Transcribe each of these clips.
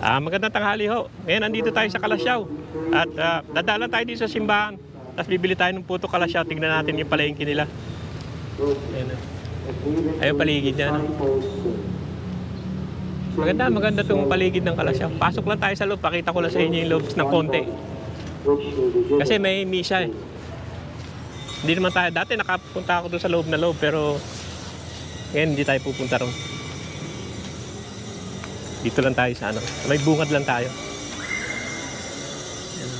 Magandang tanghali ho. Ngayon andito tayo sa Kalasyaw. At dadala tayo dito sa simbahan. Tapos bibili tayo ng puto Kalasyaw. Tingnan natin yung palengke nila. Ayan. Ayun paligid niya. No? Maganda itong paligid ng Kalasyaw. Pasok lang tayo sa loob. Pakita ko lang sa inyo yung loob ng konti. Kasi may misa eh. Hindi naman tayo. Dati nakapunta ako doon sa loob na loob. Pero ngayon hindi tayo pupunta ron. Dito lang tayo sa ano. May bungad lang tayo. Ayan.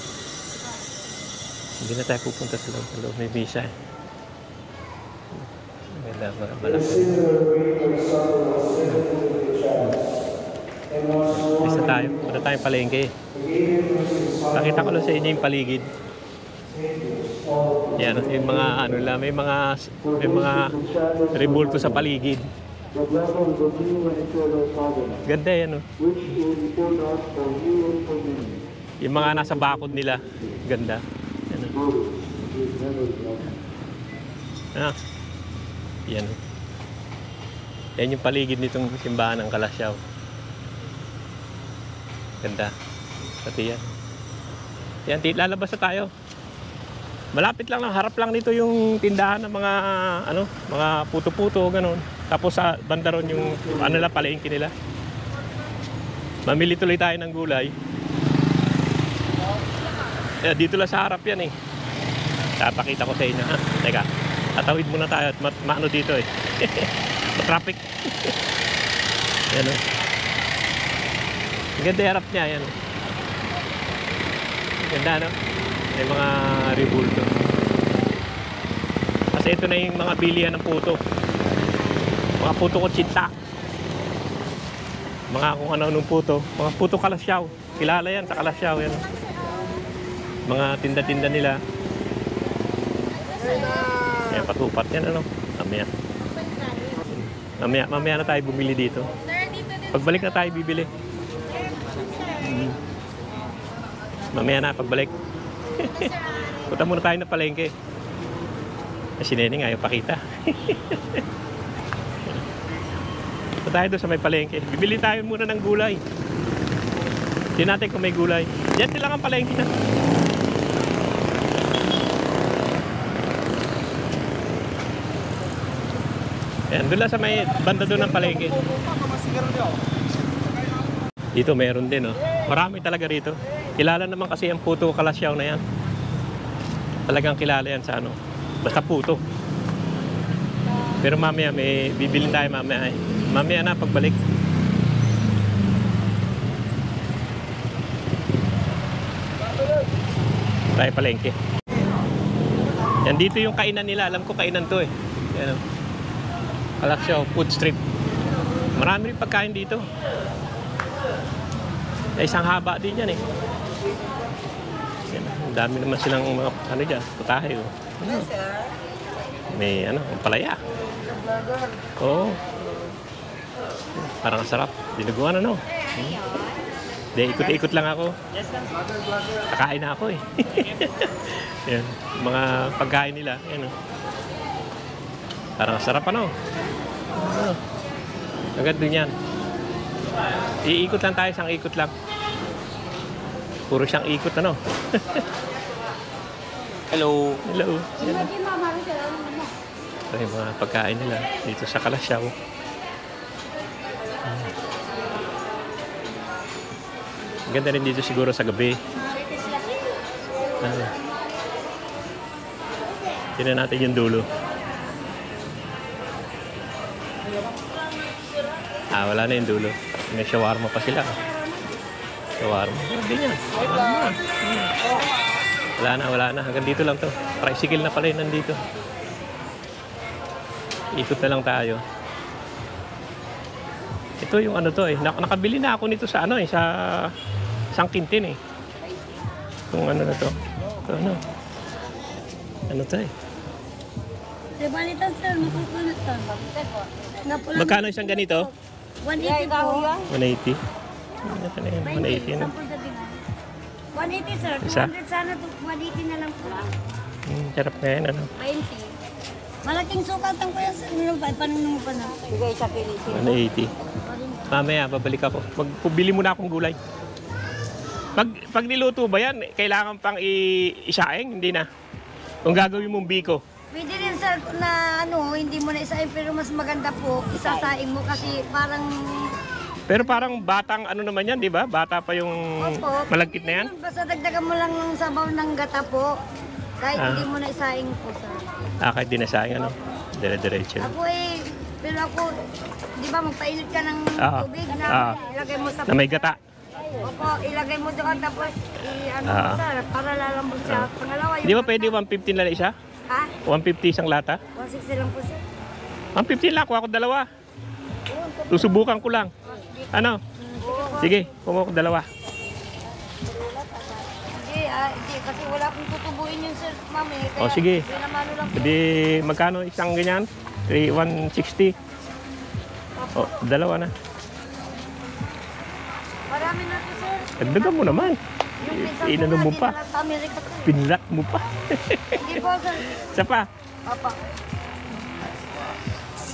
Hindi na tayo pupunta sa loob. Sa loob may misa eh. Maganda, malaki. Isa tayo. Wala tayong palengke. Pakita ko lang sa inyo yung paligid. Yan, yung mga ano lang, may mga rebulto sa paligid. Ganda yan, oh. Yung mga nasa bakod nila, ganda. Yan, oh. Yan, oh. Yan yung paligid nitong simbahan ng Kalasyaw. Ganda. Pati yan. Yan, lalabas na tayo. Malapit lang, harap lang dito yung tindahan ng mga ano, mga puto-puto ganun. Tapos sa banda ron yung ano lang palengke nila. Mamili tuloy tayo ng gulay. Dito lang sa harap yan eh. Papakita ko sa inyo ha. Teka, tatawid muna tayo at maano dito eh. Traffic. Yan o. Ganda yung harap niya yan. Ganda no? May mga rebulto. Kasi ito na yung mga bilihan ng puto. Mga puto kutsinta. Mga kung ano nung puto. Mga puto Kalasyaw. Kilala yan sa Kalasyaw. Yan. Mga tinda-tinda nila. Ayan, patupat yan ano. Mamaya na tayo bumili dito. Pagbalik na tayo bibili. Mamaya na pagbalik. Punta muna tayo na palengke. Si Neneng ayaw pakita. Punta tayo doon sa may palengke. Bibili tayo muna ng gulay. Tingnan natin kung may gulay. Diyan lang ang palengke na. Ayan, doon lang sa may banda doon ng palengke. Dito meron din, oh. Marami talaga rito. Kilala naman kasi ang puto Kalasyaw na yan. Talagang kilala yan sa ano. Basta puto. Pero mamaya may bibilin tayo mamaya. Mamaya na pagbalik. Tayo palengke. Yan dito yung kainan nila. Alam ko kainan to eh. Yan, Kalasyaw Food Street. Marami rin pagkain dito. Isang haba din yan eh. Yan, ang dami naman silang mga ano dyan, putahe oh. May ano, palaya. Oo. Parang sarap. Dinuguan ano. Ikot-ikot lang ako. Kakain na ako eh. Yan, mga pagkain nila. Yan oh. Parang sarap ano. Agad din yan. Iikot lang tayo, isang ikot lang. Puro siyang ikot ano. Hello. Hello. Ito yung mga pagkain nila dito sa Kalasyaw. Ganda rin dito siguro sa gabi. Tingnan natin yung dulo. Wala na yung dulo. May shawarma pa sila. Shawarma. Hindi yan. Wala na. Hanggang dito lang to. Tricycle na pala yun nandito. Ikot na lang tayo. Ito yung ano to eh. Nakabili na ako nito sa ano eh. Sa Sangkintin eh. Kung ano na to. Ito ano. Ano to eh. Magkano isang ganito? 180 po. 180. 180 na. 180 sir. Isa? 200 sana to. 180 na lang po. Sarap na yan ano. 20. Malaking sukatan ko yan sa panunong pa na. Bigay sa kiliti. 180. Mamaya, babalik ako. Bili muna akong gulay. Pag niluto ba yan, kailangan pang isaing? Hindi na. Kung gagawin mong biko. Pwede rin sir na hindi mo na isain pero mas maganda po, isasaing mo kasi parang... Pero parang batang naman yan, di ba? Bata pa yung malagkit na yan. Basta dagdagan mo lang ng sabaw ng gata po. Kahit hindi mo na isaing po sir. Kahit di na sayang, dire-diretso. Ako pero ako, di ba magpainit ka ng tubig na ilagay mo sa... Na may gata. Opo, ilagay mo doon tapos mo sir, para lalambot siya. Pangalawa yung... Di ba pwede 150 na isa? Ha? 150 isang lata? 160 lang po sir. 150 lang, kuha ko dalawa. Susubukan ko lang. Ano? Sige, kuha ko dalawa. Hindi, kasi wala akong tutubuin yun sir, mami. O sige. Pinamano lang po. Jadi magkano isang ganyan? 160. O, dalawa na. Marami na to sir. Dagdagan mo naman. Inano mo pa. Pinlat mo pa. Hindi po sir. Isa pa. Papa.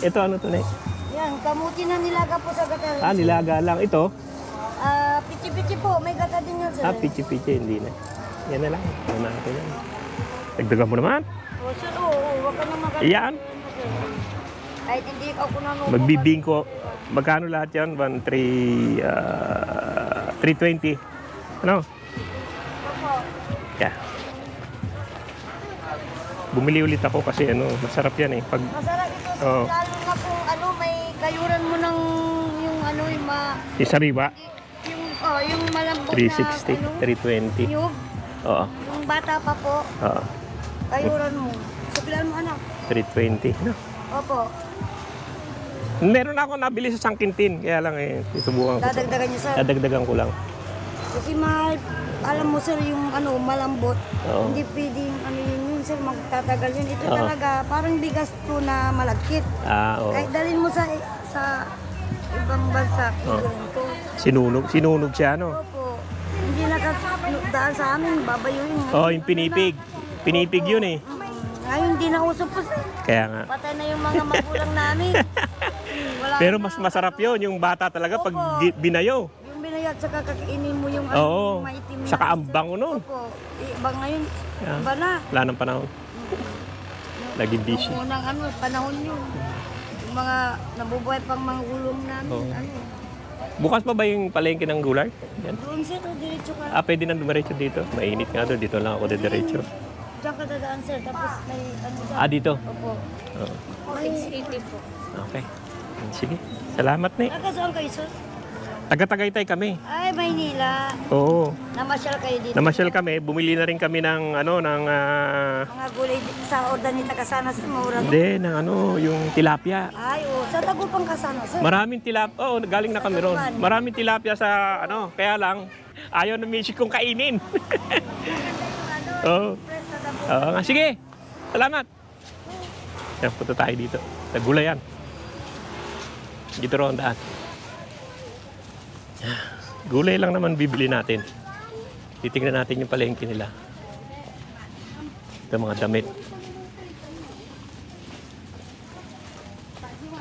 Ito ano to na? Yan, kamuti na nilaga po sa gata. Nilaga lang. Ito? Pichi-pichi po, may gata din yan sir. Pichi-pichi. Hindi na. Yan na lang. Ano natin yan. Dagdagan mo naman. O sir, wag ka na maganda. Iyan. Kahit hindi ako na Magbibingko. Magkano lahat yan? 320. Ano? Yeah. Bumili ulit ako kasi masarap yan eh. Masarap ito sir, lalo na kung may kayuran mo ng yung yung sariwa? Yung malambot 360, na 320. Yung bata pa po. Oo. Kayuran mo. Suklan mo anak. 320. No? Opo. Meron ako nabili sa Sangkintin. Kaya lang isubukan ko. Dadagdagan niyo sir. Dadagdagan ko lang. Kasi alam mo sir, yung malambot. Oo. Hindi pwedeng yun sir, magtatagal yun. Ito talaga, parang bigas to na malagkit. Oo. Kahit dalhin mo sa ibang bansa, ganito. Sinunog siya, Opo. Hindi nakadaan sa amin, babayuin mo. Yung pinipig. Pinipig yun eh. Ngayon, hindi na uso po sir. Kaya nga. Patay na yung mga magulang namin. Pero mas masarap yun, yung bata talaga pag binayo. Yung binayat, saka kakainin mo yung maitim na. Saka ambang nun. Opo. Iba ngayon, iba na. Wala nang panahon. Naging busy. Yung unang panahon yun. Yung mga nabubuhay pang mga gulong namin. Bukas pa ba yung palengke ng gulay? Yan. Doon sir, diretso ka. Pwede na dumiretso dito. Mainit nga doon. Dito lang ako diretso. Diyan ka dadaan sir, tapos may Dito? Opo. Oo. 680 po. Okay. Sige. Salamat ni. Nakasaan kayo sir? Taga-Tagaytay kami. Ay, Maynila. Oo. Namasyal kayo dito. Namasyal kami. Bumili na rin kami ng Mga gulay sa order ni Takasana sir, mura. Hindi, ng yung tilapia. Ay, sa Tagupang Kasana sir. Maraming tilapia. Galing na kami ron. Maraming tilapia sa kaya lang ayaw na Michi kong kainin. Oo. Nga. Sige. Salamat. Yan, punta tayo dito. Nagulayan. Dito ron ang daan. Gulay lang naman bibili natin. Titingnan natin yung palengke nila. Ito mga damit.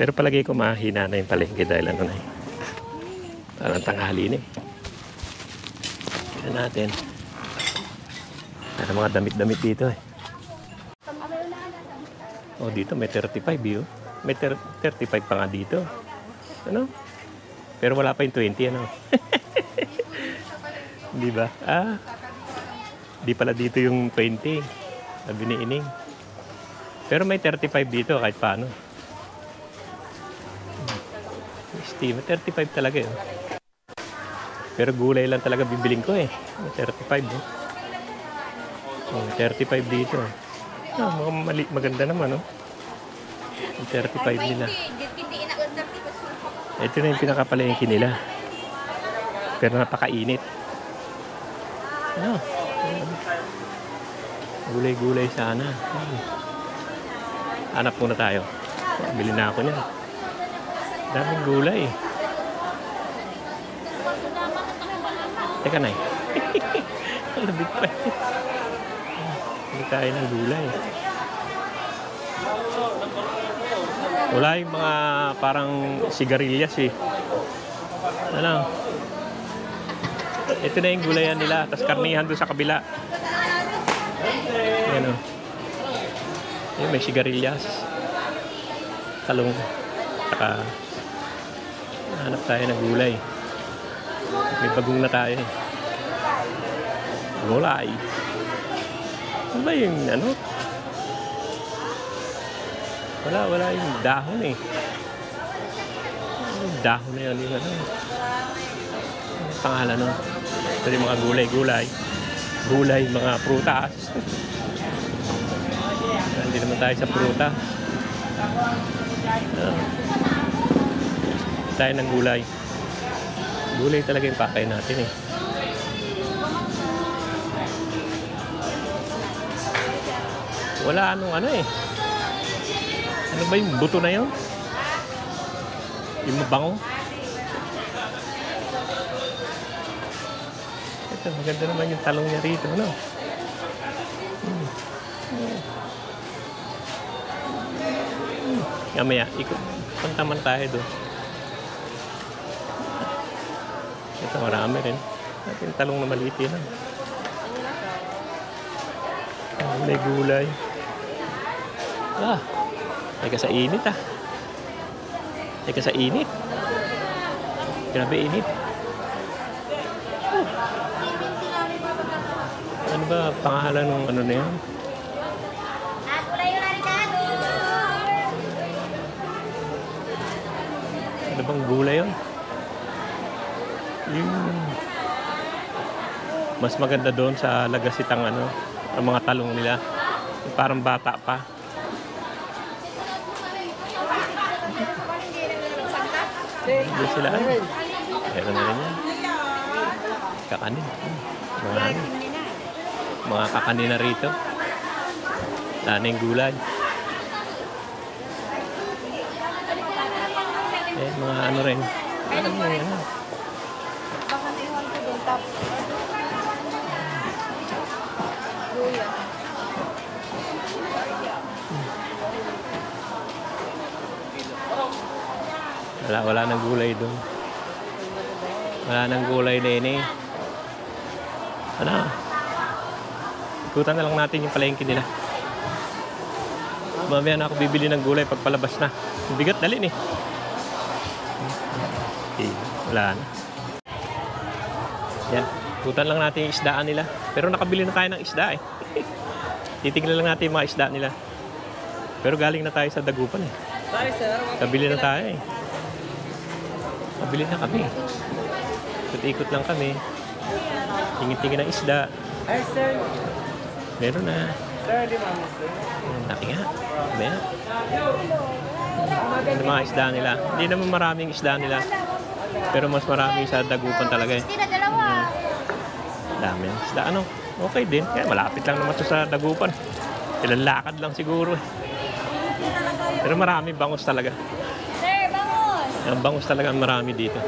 Pero palagay ko mahina na yung palengke dahil parang tanghali na eh. Tignan natin. Ada mga damit-damit dito eh. Dito may 35 yun. May 35 pa nga dito. Pero wala pa yung 20 Di ba? Di pala dito yung 20. Sabi ni Ining. Pero may 35 dito kahit paano. May 35 talaga yun. Pero gulay lang talaga bibiling ko eh. May 35 eh. 35 dito. Maganda naman May 35 nila. Ito na yung pinakapalengke nila. Pero napakainit. Gulay-gulay sana. Hanap muna tayo. Bili na ako niyan. Daming gulay. Teka na Labig pa Bili tayo ng gulay. Wala yung mga parang sigarilyas eh. Ano? Ito na yung gulayan nila. Tapos karnihan doon sa kabila. Ayan o. Ayan, may sigarilyas. Talong. Saka hanap tayo ng gulay. May bagong na tayo eh. Gulay. Ano ba yung ano? Wala yung dahon eh. Yung dahon na yun. Yung ano. Ano pangalan no? Ito yung mga gulay. Gulay, mga prutas. Hindi naman tayo sa prutas. Tayo ng gulay. Gulay talaga yung pakain natin eh. Wala anong ano eh. Ano ba yung buto na yun? Yung mabango? Ito, maganda naman yung talong niya rito, ano? Mamaya, ikot. Punta man tayo doon. Ito, marami rin. At yung talong na maliit yun. May gulay. Teka sa init ah. Teka sa init. Grabe init. Ano ba pangalan ng ano na yan? Ano bang gulay yun? Yung mas maganda doon sa lagasitang ano, ang mga talong nila. Yung parang bata pa. Hindi sila ano. Meron na rin yan. Kakanin. Mga kakanin na rito. Daming gulay. Mga ano rin. Ano yung ano? Baka naiwan ko doon. Tapos. Luya. Wala nang gulay doon. Wala nang gulay din eh. Ano? Ikutan na lang natin yung palengke nila. Mamaya na ako bibili ng gulay pag palabas na. Bigat dali eh. Okay, wala na. Yan. Ikutan lang natin yung isdaan nila. Pero nakabili na tayo ng isda eh. Titignan lang natin yung mga isda nila. Pero galing na tayo sa Dagupan eh. Kabili na tayo eh. Kabili na kami. Ikot lang kami. Tingin-tingin ng isda. Meron na. Laki nga. Meron. Ano mga isda nila. Hindi naman maraming isda nila. Pero mas marami sa Dagupan talaga eh. Dami ng isda. Ano? Okay din. Kaya malapit lang naman sa Dagupan. Ilang lakad lang siguro eh. Pero marami bangus talaga. Sir, bangus! Ang bangus talaga marami dito.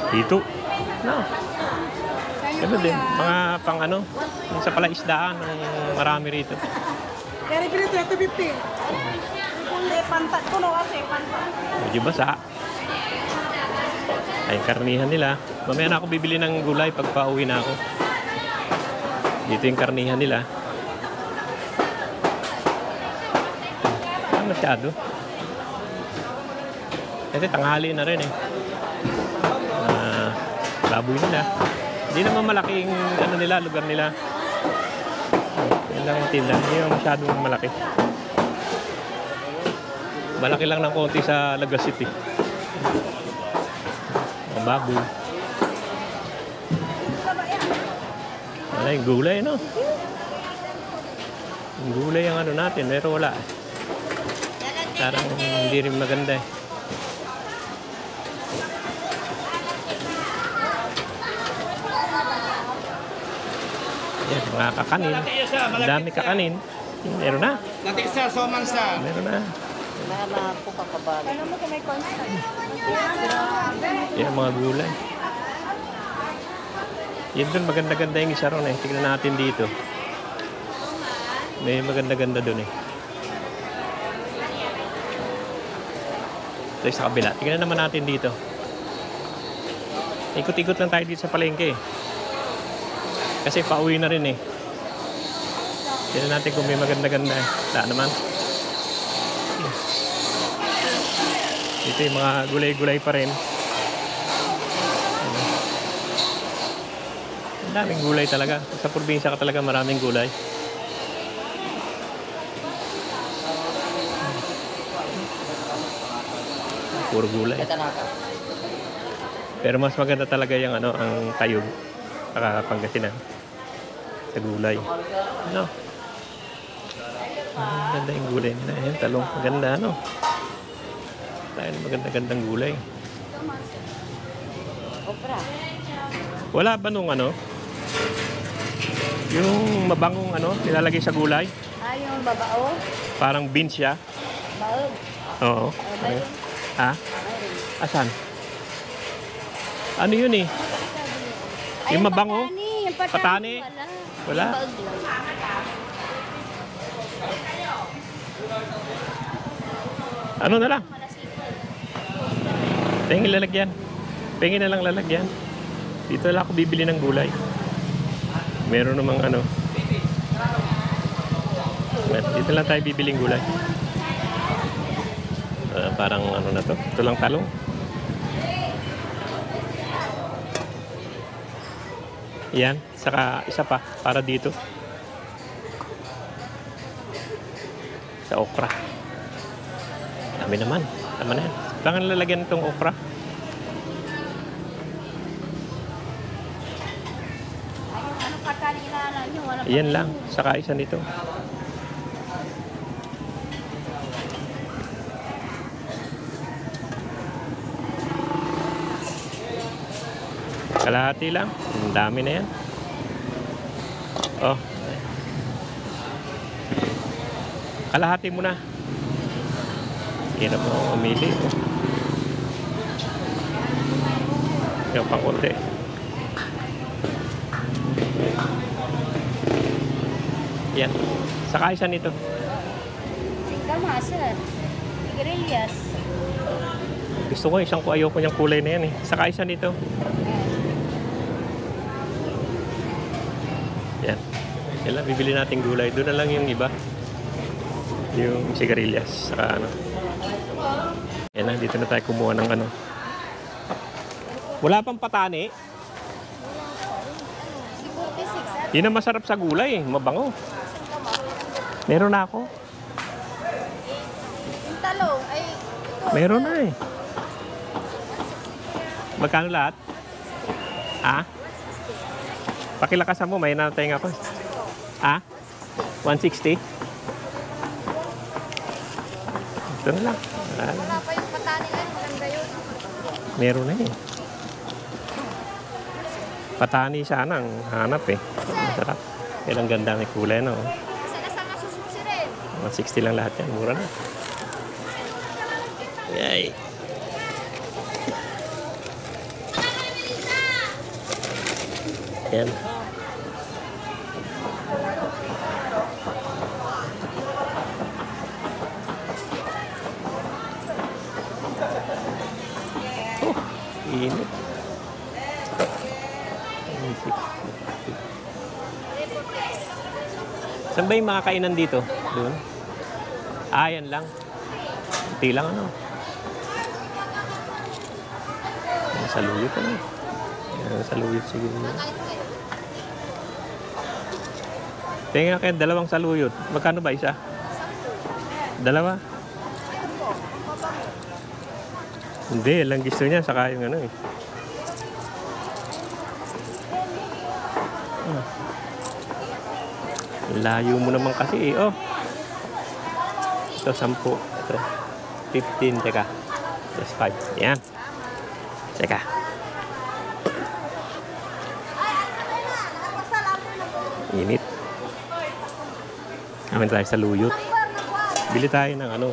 Dito. No. Ano din, mga pang ano, yung sa palaisdaan, marami rito. Kaya rin pinito, ito 50. Pantat ko no kasi, pantat. Medyo basa. Ay, karnihan nila. Mamaya na ako bibili ng gulay pag pauwi na ako. Dito yung karnihan nila. Masyado. Kasi tanghali na rin eh. Baboy nila. Hindi naman malaking ano nila, lugar nila. Yan lang yung tinda. Hindi naman masyadong malaki. Malaki lang ng konti sa Lagas City. Ang baboy. Wala yung gulay, no? Yung gulay ang ano natin, pero wala. Parang hindi rin maganda eh. Yan, mga kakanin. Ang dami kakanin. Meron na. Natiksa, somansa. Meron na. Mama po kakabali. Alam mo kung may constant. Yan, mga gulay. Yan doon, maganda-ganda yung isa ron eh. Tignan natin dito. May maganda-ganda doon eh. Ito sa kabila. Tingnan naman natin dito. Ikot-ikot lang tayo dito sa palengke. Kasi pauwi na rin eh. Tingnan natin kung may maganda-ganda eh. Wala naman. Ito yung mga gulay-gulay pa rin. Ang daming gulay talaga. Sa probinsya ka talaga maraming gulay. Puro gulay. Pero mas maganda talaga yung ano, ang tayog. Saka Pangasinan. Sa gulay. Ano? Maganda yung gulay nila. Ayan, talong. Maganda, ano? Tayo maganda-gandang gulay. Wala ba nung ano? Yung mabangong ano, nilalagay sa gulay? Ah, yung babao? Parang beans siya. Baog. Oo. Ha? Asan? Ano yun eh? Yung mabango? Patani. Yung Patani? Wala. Baog lang. Ano na lang? Pengin lalagyan. Pengin na lang lalagyan. Dito lang ako bibili ng gulay. Meron namang ano. Dito lang tayo bibiling gulay. Parang ano na to. Ito lang talong. Yan. Saka isa pa. Para dito. Sa okra. Dami naman. Tama na yan. Tangan lalagyan itong okra. Ano patani na nyo? Wala Yan lang. Saka isa nito. Kalahati lang. Ang dami na yan. Oh. Kalahati muna. Hirap mo umili. Yung pang konti. Yan. Saka isa nito. Singkama, sir. Sigarilyas. Gusto ko isang ko ayoko niyang kulay na yan eh. Saka isa nito. Yan. Yan lang, bibili natin gulay. Doon na lang yung iba. Yung sigarilyas. Saka ano. Yan na, dito na tayo kumuha ng ano. Wala pang patani. Yun ang masarap sa gulay eh. Mabango. Meron na ako. Yung talong, ay ito. Meron na eh. Magkano lahat? Ha? Pakilakasan mo, may natay nga ako. Ha? 160? Ito na lang. Wala pa yung patani yan, maganda yun. Meron na eh. Patani sana ang hanap eh. Masarap. Yan ang ganda ng kulay no. Saan masususi rin? 160 lang lahat yan. Mura na. Yay. Yan. Oh, init. Saan ba yung mga kainan dito? Doon? Ah, yan lang. Hindi lang ano. Yan, saluyot ano. Yan, saluyot siguro. Tingnan kayo, dalawang saluyot. Magkano ba isa? Dalawa? Hindi, lang gusto niya. Saka yung ano eh. Layo mo naman kasi eh. Oh. Ito, 10. Ito, 15. Teka. Just 5. Yan. Teka. Init. Amin tayo sa luyot. Bili tayo ng ano.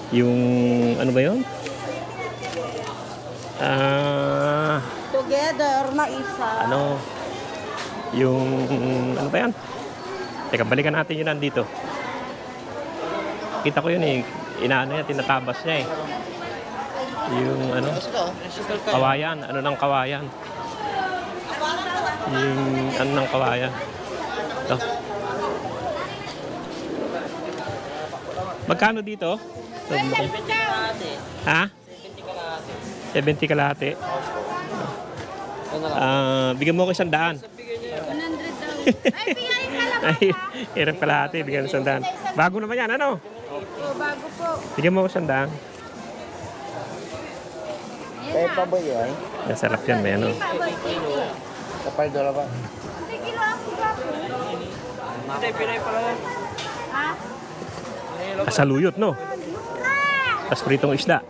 Yung, ano ba yun? Together na isa. Ano? Yung, ano ba yan? Teka, balikan natin yun nandito. Kita ko yun eh. Inaano yan, tinatabas niya eh. Yung ano, kawayan. Ano ng kawayan? Yung ano ng kawayan. Ito. Magkano dito? Ha? 70 kalahati. Bigyan mo ko 100. 100 daw. Ay, bigayin ka lang. Ay, hirap kalahati. Bigyan mo 100. Bago naman yan, ano? Oh, bago po. Bigyan mo ko 100. Yan Kaya pa na. ba yun? Masarap yan, may ano. Kapal dola ba? Hindi, kilo ako bago. Hindi, pinay pa lang. Ha? Kasaluyot, no? Tapos pritong isda.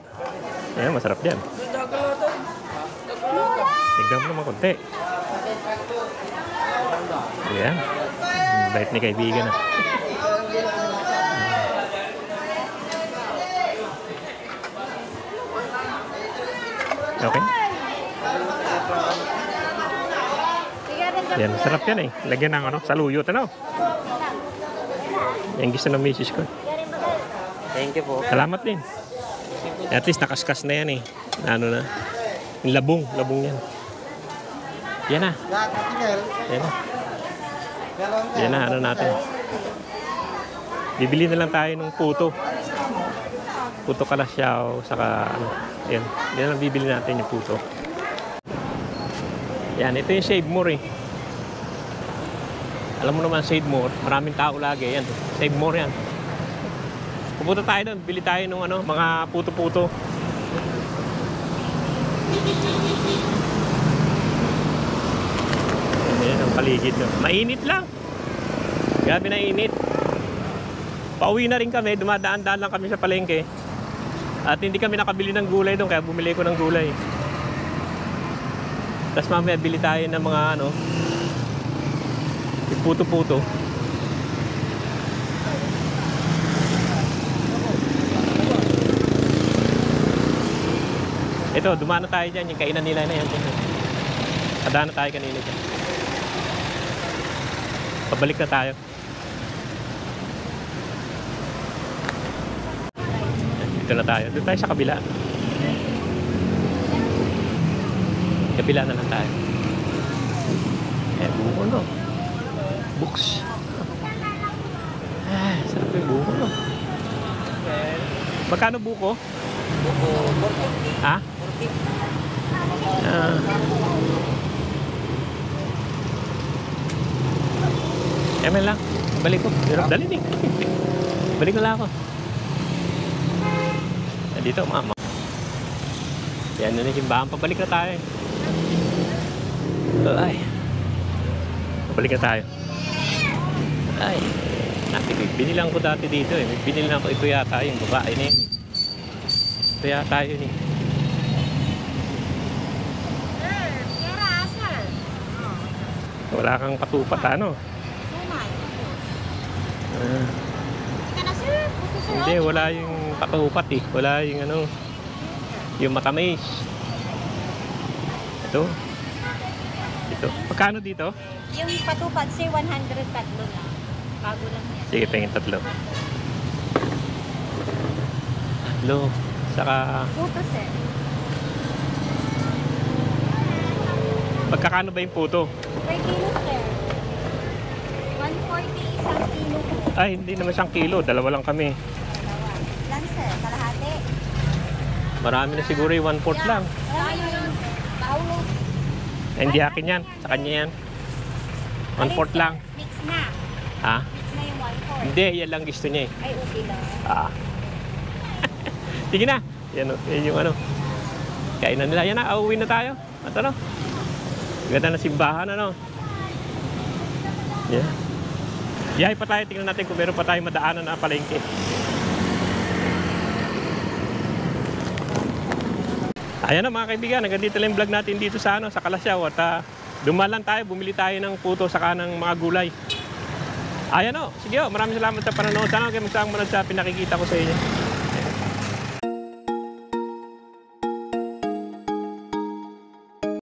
Ayan, masarap yan. Tignan mo naman konti. Ayan. Bait ni kaibigan. Okay. Yan, masarap yan eh. Lagyan ng ano, saluyot, ano? Yan gusto ng misis ko. Thank you po. Salamat din. At least nakaskas na yan eh. Ano na. Yung labong yan. Yan na. Yan na. Yan na, ano natin. Bibili na lang tayo ng puto. Puto kalasyaw, saka ano. Yan. Yan lang bibili natin yung puto. Yan, ito yung Save More eh. Alam mo naman, Save More. Maraming tao lagi. Yan, Save More yan. Pupunta tayo doon. Bili tayo ng ano, mga puto-puto. Yan ang paligid. No? Mainit lang. Grabe na init. Pauwi na rin kami. Dumadaan-daan lang kami sa palengke. At hindi kami nakabili ng gulay doon. Kaya bumili ko ng gulay. Tapos mamaya bili tayo ng mga ano, yung puto-puto. Ito, dumano tayo dyan. Yung kainan nila na yan. Kadaan na tayo kanina dyan. Pabalik na tayo. Dito na tayo. Doon tayo sa kabila. Kabila na lang tayo. Eh, buko no. Books. Ah, sarap yung buko no. Magkano buko? Buko, Ha? Ah. Emen lang. Balik ko. Hirap dalhin eh. Balik na lang ako. Dito, mama. Yan na yung simbahan. Pabalik na tayo. Ay. Pabalik na tayo. Ay. Binilang ko dati dito eh. Binilang ko ito yata yung babae na yun. Ito yata yun eh. Wala kang katupat ano? Hindi, wala yung katupat eh. Wala yung ano, yung matamis. Ito. Ito. Magkano dito? Yung patupad, say 100 tatlo na. Bago lang yan. Sige, tingin tatlo. Tatlo. Saka, Puto, sir. magkakano ba yung puto? Per kilo, sir. 140 isang kilo po. Ay, hindi naman siyang kilo. Dalawa lang kami. Dalawa. Lang, sir. Kalahati. Marami na siguro yung 1/4 lang. Tayo yun. Paulo. Ay, hindi akin yan. Sa kanya yan. 1/4 lang. Mix na. Ha? Mix na yung 1/4. Hindi, yan lang gusto niya eh. Ay, okay lang. Ah. Sige na. Yan, yan yung ano. Kainan nila. Yan na, auwi na tayo. At ano? Ganda na simbahan, ano? Yeah. Biyahe pa tayo. Tingnan natin kung meron pa tayo madaanan na palengke. Ayan na mga kaibigan. Hanggang dito lang yung vlog natin dito sa, ano, sa Kalasyaw. At dumalan tayo. Bumili tayo ng puto saka ng mga gulay. Ayan o. Sige o. Maraming salamat sa panonood. Sana kayo magsama manood sa pinakikita ko sa inyo.